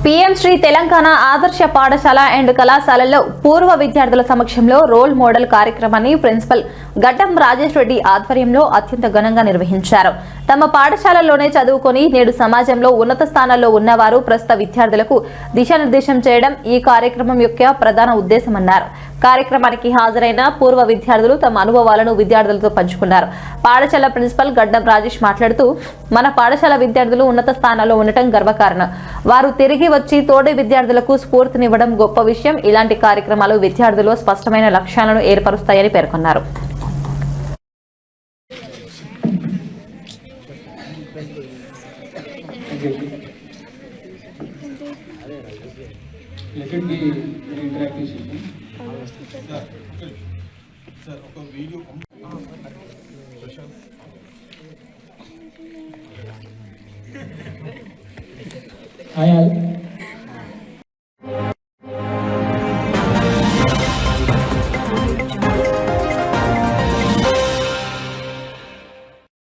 PM Shri Telangana ఆదర్శ పాఠశాల and కళాశాలలో పూర్వ విద్యార్థుల సమక్షంలో రోల్ మోడల్ కార్యక్రమాన్ని ప్రిన్సిపల్ గడ్డం రాజేష్ రెడ్డి ఆధ్వర్యంలో అత్యంత ఘనంగా నిర్వహించారు. తమ పాఠశాలలోనే చదువుకొని నేడు సమాజంలో ఉన్నత స్థానాల్లో ఉన్నవారు ప్రస్తుత విద్యార్థులకు దిశానిర్దేశం చేయడం ఈ కార్యక్రమం యొక్క ప్రధాన ఉద్దేశమన్నారు. కార్యక్రమానికి హాజరైన పూర్వ విద్యార్థులు తమ అనుభవాలను విద్యార్థులతో పంచుకున్నారు. పాఠశాల ప్రిన్సిపల్ గడ్డం రాజేష్ మాట్లాడుతూ, మన పాఠశాల విద్యార్థులు ఉన్నత స్థానాల్లో ఉండటం గర్వకారణం. వారు తిరిగి వచ్చి తోటి విద్యార్థులకు స్ఫూర్తినివ్వడం గొప్ప విషయం. ఇలాంటి కార్యక్రమాలు విద్యార్థుల్లో స్పష్టమైన లక్ష్యాలను ఏర్పరుస్తాయని పేర్కొన్నారు.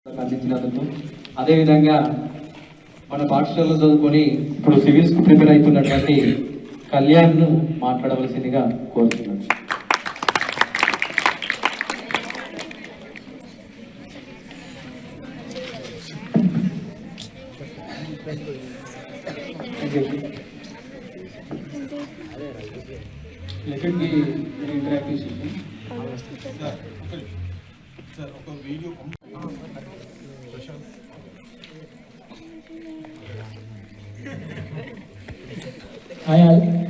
అందించినందుకు, అదేవిధంగా మన పాఠశాలలో చదువుకొని ఇప్పుడు సివిల్స్ కు ప్రిపేర్ అవుతున్నటువంటి కళ్యాణ్ను మాట్లాడవలసిందిగా కోరుతున్నాను. హాయ్